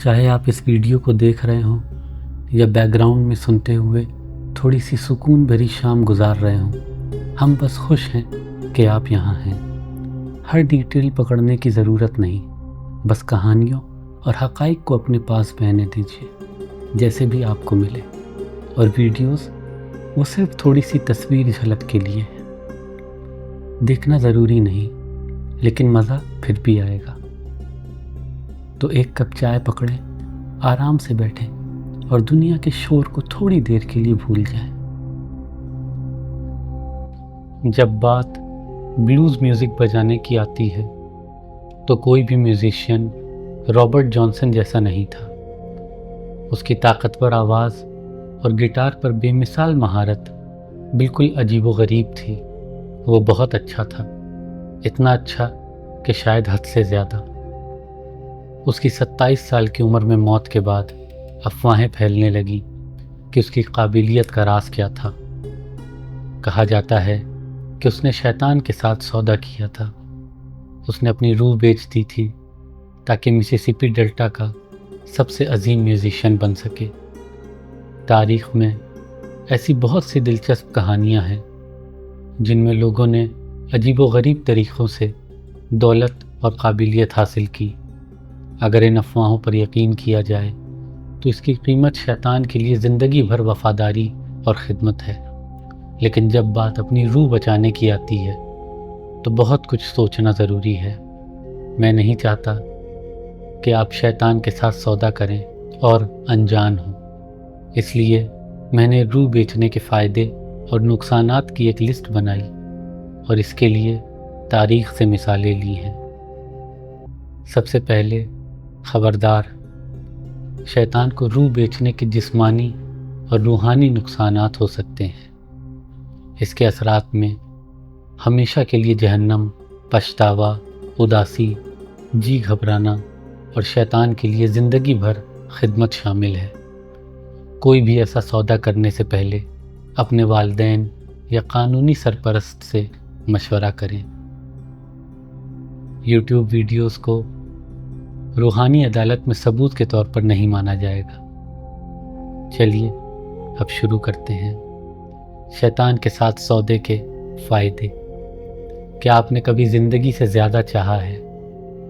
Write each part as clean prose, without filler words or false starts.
چاہے آپ اس ویڈیو کو دیکھ رہے ہوں یا بیک گراؤنڈ میں سنتے ہوئے تھوڑی سی سکون بھری شام گزار رہے ہوں، ہم بس خوش ہیں کہ آپ یہاں ہیں۔ ہر ڈیٹیل پکڑنے کی ضرورت نہیں، بس کہانیوں اور حقائق کو اپنے پاس بہنے دیجیے جیسے بھی آپ کو ملے، اور ویڈیوز وہ صرف تھوڑی سی تصویر جھلک کے لیے ہے۔ دیکھنا ضروری نہیں، لیکن مزہ پھر بھی آئے گا۔ تو ایک کپ چائے پکڑیں، آرام سے بیٹھیں اور دنیا کے شور کو تھوڑی دیر کے لیے بھول جائیں۔ جب بات بلوز میوزک بجانے کی آتی ہے تو کوئی بھی میوزیشین رابرٹ جانسن جیسا نہیں تھا۔ اس کی طاقتور آواز اور گٹار پر بے مثال مہارت بالکل عجیب و غریب تھی۔ وہ بہت اچھا تھا، اتنا اچھا کہ شاید حد سے زیادہ۔ اس کی 27 سال کی عمر میں موت کے بعد افواہیں پھیلنے لگیں کہ اس کی قابلیت کا راز کیا تھا۔ کہا جاتا ہے کہ اس نے شیطان کے ساتھ سودا کیا تھا۔ اس نے اپنی روح بیچ دی تھی تاکہ مسیسپی ڈیلٹا کا سب سے عظیم میوزیشین بن سکے۔ تاریخ میں ایسی بہت سی دلچسپ کہانیاں ہیں جن میں لوگوں نے عجیب و غریب طریقوں سے دولت اور قابلیت حاصل کی۔ اگر ان افواہوں پر یقین کیا جائے تو اس کی قیمت شیطان کے لیے زندگی بھر وفاداری اور خدمت ہے۔ لیکن جب بات اپنی روح بچانے کی آتی ہے تو بہت کچھ سوچنا ضروری ہے۔ میں نہیں چاہتا کہ آپ شیطان کے ساتھ سودا کریں اور انجان ہوں، اس لیے میں نے روح بیچنے کے فائدے اور نقصانات کی ایک لسٹ بنائی اور اس کے لیے تاریخ سے مثالیں لی ہیں۔ سب سے پہلے خبردار، شیطان کو روح بیچنے کے جسمانی اور روحانی نقصانات ہو سکتے ہیں۔ اس کے اثرات میں ہمیشہ کے لیے جہنم، پچھتاوا، اداسی، جی گھبرانا اور شیطان کے لیے زندگی بھر خدمت شامل ہے۔ کوئی بھی ایسا سودا کرنے سے پہلے اپنے والدین یا قانونی سرپرست سے مشورہ کریں۔ یوٹیوب ویڈیوز کو روحانی عدالت میں ثبوت کے طور پر نہیں مانا جائے گا۔ چلیے اب شروع کرتے ہیں۔ شیطان کے ساتھ سودے کے فائدے۔ کیا آپ نے کبھی زندگی سے زیادہ چاہا ہے؟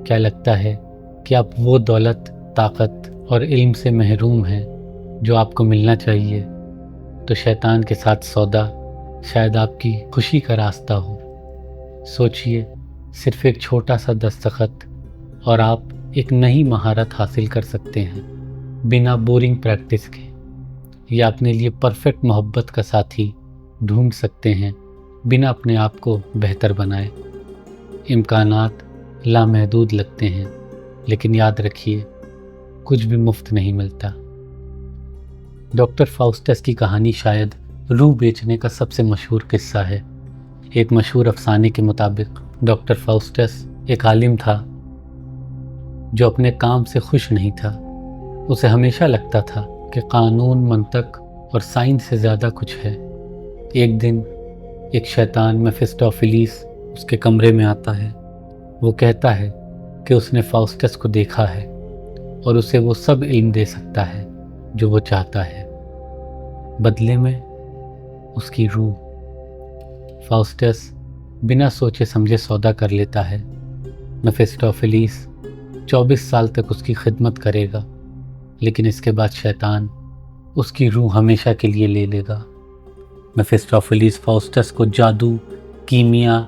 کیا لگتا ہے کہ آپ وہ دولت، طاقت اور علم سے محروم ہیں جو آپ کو ملنا چاہیے؟ تو شیطان کے ساتھ سودا شاید آپ کی خوشی کا راستہ ہو۔ سوچئے، صرف ایک چھوٹا سا دستخط اور آپ ایک نئی مہارت حاصل کر سکتے ہیں بنا بورنگ پریکٹس کے، یا اپنے لیے پرفیکٹ محبت کا ساتھی ڈھونڈ سکتے ہیں بنا اپنے آپ کو بہتر بنائے۔ امکانات لامحدود لگتے ہیں، لیکن یاد رکھیے کچھ بھی مفت نہیں ملتا۔ ڈاکٹر فاؤسٹس کی کہانی شاید روح بیچنے کا سب سے مشہور قصہ ہے۔ ایک مشہور افسانے کے مطابق ڈاکٹر فاؤسٹس ایک عالم تھا جو اپنے کام سے خوش نہیں تھا۔ اسے ہمیشہ لگتا تھا کہ قانون، منطق اور سائنس سے زیادہ کچھ ہے۔ ایک دن ایک شیطان میفسٹوفیلیس اس کے کمرے میں آتا ہے۔ وہ کہتا ہے کہ اس نے فاؤسٹس کو دیکھا ہے اور اسے وہ سب علم دے سکتا ہے جو وہ چاہتا ہے، بدلے میں اس کی روح۔ فاؤسٹس بنا سوچے سمجھے سودا کر لیتا ہے۔ میفسٹوفیلیس 24 سال تک اس کی خدمت کرے گا، لیکن اس کے بعد شیطان اس کی روح ہمیشہ کے لیے لے لے گا۔ میفسٹوفیلیس فاؤسٹس کو جادو، کیمیا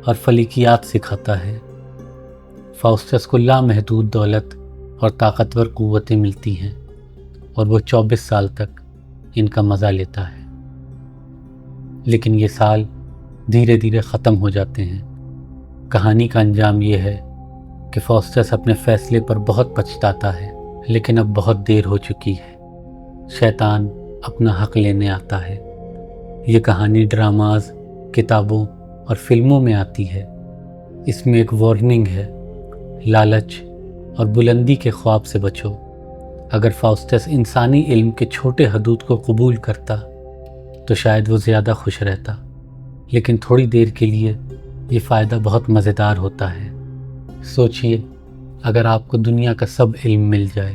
اور فلکیات سکھاتا ہے۔ فاؤسٹس کو لامحدود دولت اور طاقتور قوتیں ملتی ہیں اور وہ 24 سال تک ان کا مزہ لیتا ہے۔ لیکن یہ سال دھیرے دھیرے ختم ہو جاتے ہیں۔ کہانی کا انجام یہ ہے کہ فاؤسٹس اپنے فیصلے پر بہت پچھتاتا ہے، لیکن اب بہت دیر ہو چکی ہے۔ شیطان اپنا حق لینے آتا ہے۔ یہ کہانی ڈراماز، کتابوں اور فلموں میں آتی ہے۔ اس میں ایک وارننگ ہے، لالچ اور بلندی کے خواب سے بچو۔ اگر فاؤسٹس انسانی علم کے چھوٹے حدود کو قبول کرتا تو شاید وہ زیادہ خوش رہتا، لیکن تھوڑی دیر کے لیے یہ فائدہ بہت مزیدار ہوتا ہے۔ سوچئے، اگر آپ کو دنیا کا سب علم مل جائے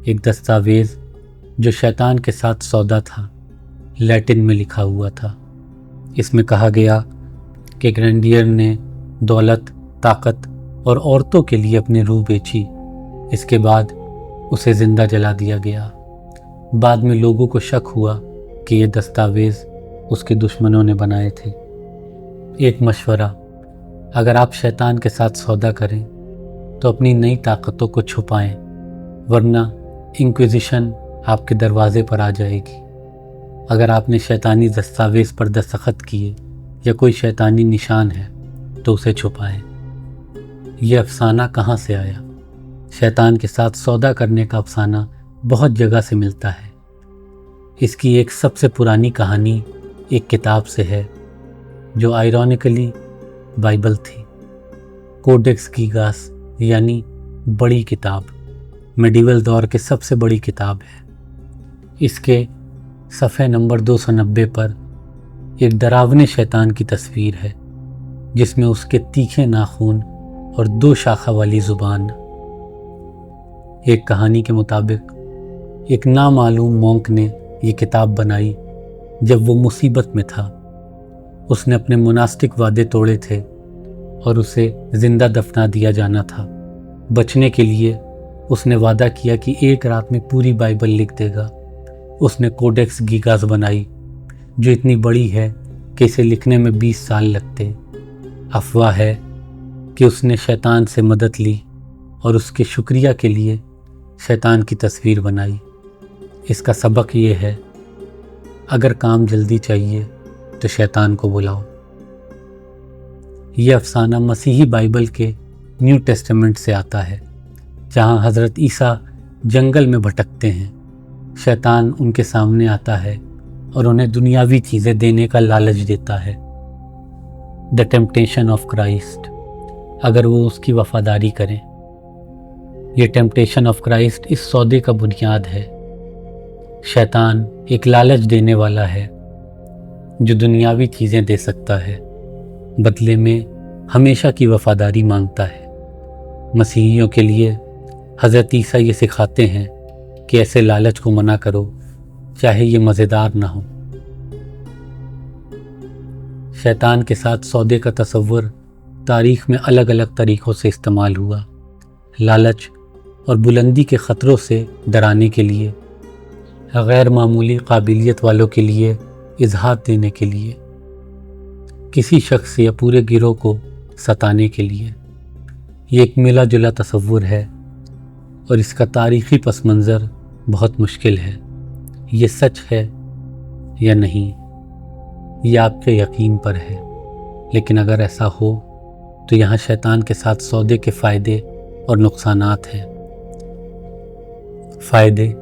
ایک دستاویز جو شیطان کے ساتھ سودا تھا لیٹن میں لکھا ہوا تھا۔ اس میں کہا گیا کہ گرینڈیر نے دولت، طاقت اور عورتوں کے لیے اپنی روح بیچی۔ اس کے بعد اسے زندہ جلا دیا گیا۔ بعد میں لوگوں کو شک ہوا کہ یہ دستاویز اس کے دشمنوں نے بنائے تھے۔ ایک مشورہ: اگر آپ شیطان کے ساتھ سودا کریں تو اپنی نئی طاقتوں کو چھپائیں، ورنہ انکویزیشن آپ کے دروازے پر آ جائے گی۔ اگر آپ نے شیطانی دستاویز پر دستخط کیے یا کوئی شیطانی نشان ہے تو اسے چھپائیں۔ یہ افسانہ کہاں سے آیا؟ شیطان کے ساتھ سودا کرنے کا افسانہ بہت جگہ سے ملتا ہے۔ اس کی ایک سب سے پرانی کہانی ایک کتاب سے ہے جو آئرونیکلی بائبل تھی۔ کوڈیکس گیگاس یعنی بڑی کتاب میڈیول دور کے سب سے بڑی کتاب ہے۔ اس کے صفحے نمبر 290 پر ایک ڈراونے شیطان کی تصویر ہے جس میں اس کے تیکھے ناخن اور 2 شاخہ والی زبان۔ ایک کہانی کے مطابق ایک نامعلوم مونک نے یہ کتاب بنائی جب وہ مصیبت میں تھا۔ اس نے اپنے مناسٹک وعدے توڑے تھے اور اسے زندہ دفنا دیا جانا تھا۔ بچنے کے لیے اس نے وعدہ کیا کہ ایک رات میں پوری بائبل لکھ دے گا۔ اس نے کوڈیکس گیگاس بنائی جو اتنی بڑی ہے کہ اسے لکھنے میں 20 سال لگتے۔ افواہ ہے کہ اس نے شیطان سے مدد لی اور اس کے شکریہ کے لیے شیطان کی تصویر بنائی۔ اس کا سبق یہ ہے: اگر کام جلدی چاہیے تو شیطان کو بلاؤ۔ یہ افسانہ مسیحی بائبل کے نیو ٹیسٹمنٹ سے آتا ہے، جہاں حضرت عیسیٰ جنگل میں بھٹکتے ہیں۔ شیطان ان کے سامنے آتا ہے اور انہیں دنیاوی چیزیں دینے کا لالچ دیتا ہے۔ دا ٹیمپٹیشن آف کرائسٹ، اگر وہ اس کی وفاداری کریں۔ یہ ٹیمپٹیشن آف کرائسٹ اس سودے کا بنیاد ہے۔ شیطان ایک لالچ دینے والا ہے جو دنیاوی چیزیں دے سکتا ہے، بدلے میں ہمیشہ کی وفاداری مانگتا ہے۔ مسیحیوں کے لیے حضرت عیسیٰ یہ سکھاتے ہیں کہ ایسے لالچ کو منع کرو، چاہے یہ مزیدار نہ ہو۔ شیطان کے ساتھ سودے کا تصور تاریخ میں الگ الگ طریقوں سے استعمال ہوا۔ لالچ اور بلندی کے خطروں سے ڈرانے کے لیے، غیر معمولی قابلیت والوں کے لیے اظہار دینے کے لیے، کسی شخص یا پورے گروہ کو ستانے کے لیے۔ یہ ایک ملا جلا تصور ہے اور اس کا تاریخی پس منظر بہت مشکل ہے۔ یہ سچ ہے یا نہیں، یہ آپ کے یقین پر ہے، لیکن اگر ایسا ہو تو یہاں شیطان کے ساتھ سودے کے فائدے اور نقصانات ہیں۔ فائدے: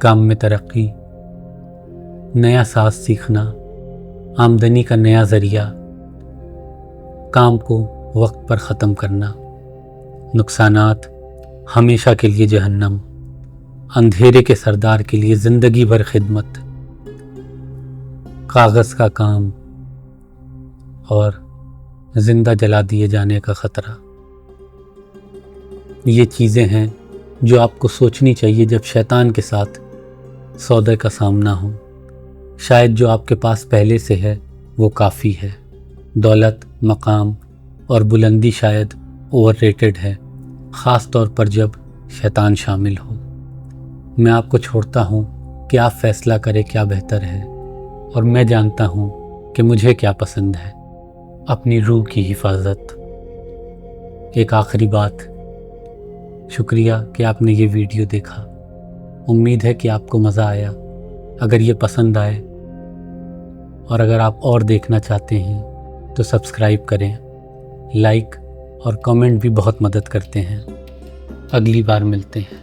کام میں ترقی، نیا ساز سیکھنا، آمدنی کا نیا ذریعہ، کام کو وقت پر ختم کرنا۔ نقصانات: ہمیشہ کے لیے جہنم، اندھیرے کے سردار کے لیے زندگی بھر خدمت، کاغذ کا کام اور زندہ جلا دیے جانے کا خطرہ۔ یہ چیزیں ہیں جو آپ کو سوچنی چاہیے جب شیطان کے ساتھ سودے کا سامنا ہو۔ شاید جو آپ کے پاس پہلے سے ہے وہ کافی ہے۔ دولت، مقام اور بلندی شاید اوور ریٹڈ ہے، خاص طور پر جب شیطان شامل ہو۔ میں آپ کو چھوڑتا ہوں کہ آپ فیصلہ کریں کیا بہتر ہے، اور میں جانتا ہوں کہ مجھے کیا پسند ہے۔ اپنی روح کی حفاظت۔ ایک آخری بات، شکریہ کہ آپ نے یہ ویڈیو دیکھا۔ امید ہے کہ آپ کو مزہ آیا۔ اگر یہ پسند آئے اور اگر آپ اور دیکھنا چاہتے ہیں تو سبسکرائب کریں۔ لائک اور کمنٹ بھی بہت مدد کرتے ہیں۔ اگلی بار ملتے ہیں۔